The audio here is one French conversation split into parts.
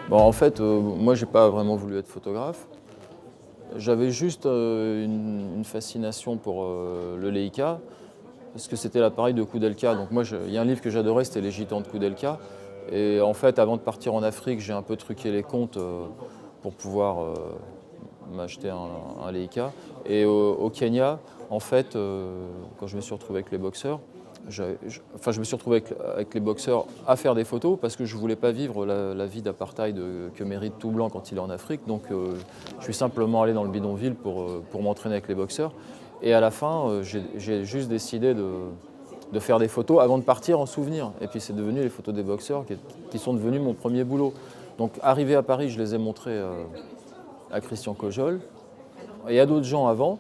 Bon, en fait, moi, j'ai pas vraiment voulu être photographe. J'avais juste une fascination pour le Leica, parce que c'était l'appareil de Koudelka. Donc moi, il y a un livre que j'adorais, c'était Les Gitans de Koudelka. Et en fait, avant de partir en Afrique, j'ai un peu truqué les comptes pour pouvoir m'acheter un Leica. Et au Kenya, en fait, quand je me suis retrouvé avec les boxeurs, je me suis retrouvé avec les boxeurs à faire des photos parce que je ne voulais pas vivre la vie d'apartheid que mérite tout blanc quand il est en Afrique. Donc je suis simplement allé dans le bidonville pour m'entraîner avec les boxeurs. Et à la fin, j'ai juste décidé de faire des photos avant de partir en souvenir. Et puis c'est devenu les photos des boxeurs qui sont devenus mon premier boulot. Donc arrivé à Paris, je les ai montrés à Christian Cojol et à d'autres gens avant,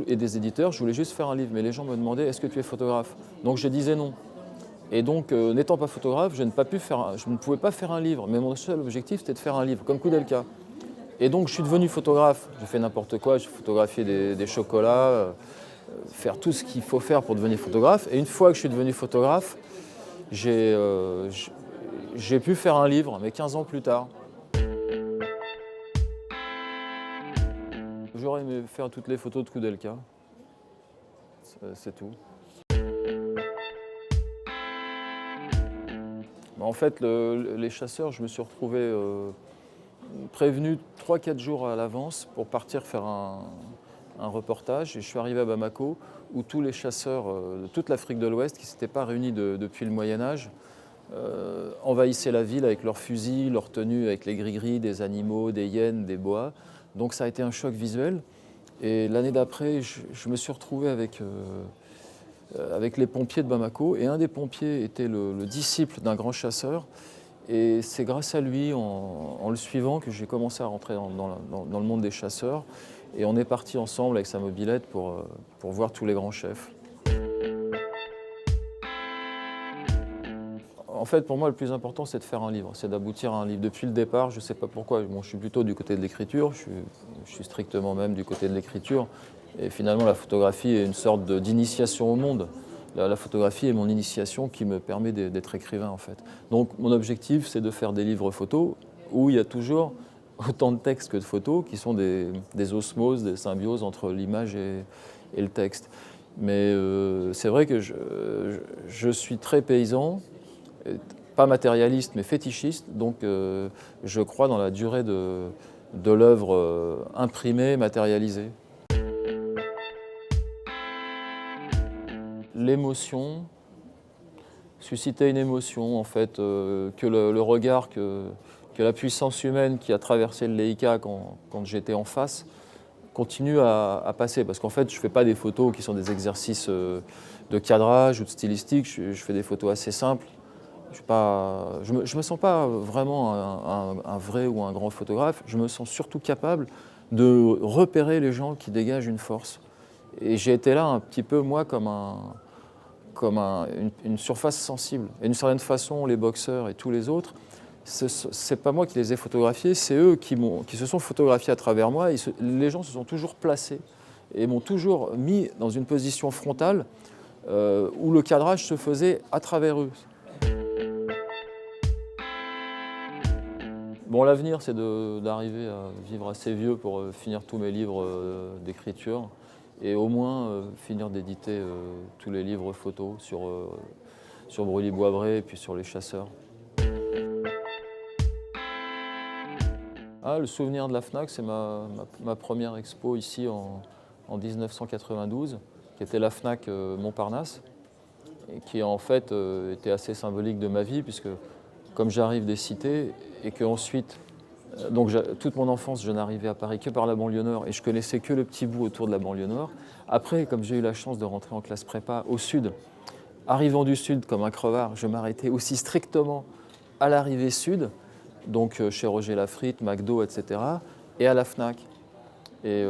et des éditeurs. Je voulais juste faire un livre, mais les gens me demandaient est-ce que tu es photographe? Donc je disais non. Et donc, n'étant pas photographe, je ne pouvais pas faire un livre, mais mon seul objectif c'était de faire un livre, comme Koudelka. Et donc je suis devenu photographe. J'ai fait n'importe quoi, j'ai photographié des chocolats, faire tout ce qu'il faut faire pour devenir photographe. Et une fois que je suis devenu photographe, j'ai pu faire un livre, mais 15 ans plus tard. J'aurais aimé faire toutes les photos de Koudelka, c'est tout. En fait, les chasseurs, je me suis retrouvé prévenu 3-4 jours à l'avance pour partir faire un reportage. Et je suis arrivé à Bamako, où tous les chasseurs de toute l'Afrique de l'Ouest, qui ne s'étaient pas réunis depuis le Moyen-Âge, envahissaient la ville avec leurs fusils, leurs tenues avec les gris-gris, des animaux, des hyènes, des boas. Donc ça a été un choc visuel. Et l'année d'après, je me suis retrouvé avec les pompiers de Bamako. Et un des pompiers était le disciple d'un grand chasseur. Et c'est grâce à lui, en le suivant, que j'ai commencé à rentrer dans le monde des chasseurs. Et on est parti ensemble avec sa mobilette pour voir tous les grands chefs. En fait, pour moi, le plus important, c'est de faire un livre, c'est d'aboutir à un livre. Depuis le départ, je ne sais pas pourquoi, bon, je suis plutôt du côté de l'écriture, je suis strictement même du côté de l'écriture. Et finalement, la photographie est une sorte d'initiation au monde. La photographie est mon initiation qui me permet d'être écrivain, en fait. Donc, mon objectif, c'est de faire des livres photos où il y a toujours autant de textes que de photos, qui sont des osmoses, des symbioses entre l'image et le texte. Mais c'est vrai que je suis très paysan, pas matérialiste, mais fétichiste, donc je crois dans la durée de l'œuvre imprimée, matérialisée. L'émotion, susciter une émotion, en fait, que le regard, que la puissance humaine qui a traversé le Leica quand j'étais en face continue à passer. Parce qu'en fait, je ne fais pas des photos qui sont des exercices de cadrage ou de stylistique, je fais des photos assez simples. Je me sens pas vraiment un vrai ou un grand photographe, je me sens surtout capable de repérer les gens qui dégagent une force. Et j'ai été là un petit peu, moi, comme une surface sensible. Et d'une certaine façon, les boxeurs et tous les autres, c'est pas moi qui les ai photographiés, c'est eux qui se sont photographiés à travers moi. Les gens se sont toujours placés et m'ont toujours mis dans une position frontale où le cadrage se faisait à travers eux. Bon, l'avenir, c'est d'arriver à vivre assez vieux pour finir tous mes livres d'écriture et au moins finir d'éditer tous les livres photos sur Brûlis-Boisbré et puis sur les chasseurs. Ah, le souvenir de la FNAC, c'est ma première expo ici en 1992, qui était la FNAC Montparnasse, et qui en fait était assez symbolique de ma vie, puisque comme j'arrive des cités et qu'ensuite, donc toute mon enfance, je n'arrivais à Paris que par la banlieue nord et je connaissais que le petit bout autour de la banlieue nord. Après, comme j'ai eu la chance de rentrer en classe prépa au sud, arrivant du sud comme un crevard, je m'arrêtais aussi strictement à l'arrivée sud, donc chez Roger Lafrite, McDo, etc., et à la FNAC. Et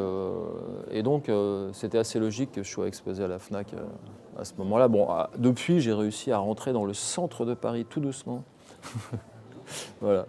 donc, c'était assez logique que je sois exposé à la FNAC à ce moment-là. Bon, depuis, j'ai réussi à rentrer dans le centre de Paris tout doucement. Voilà.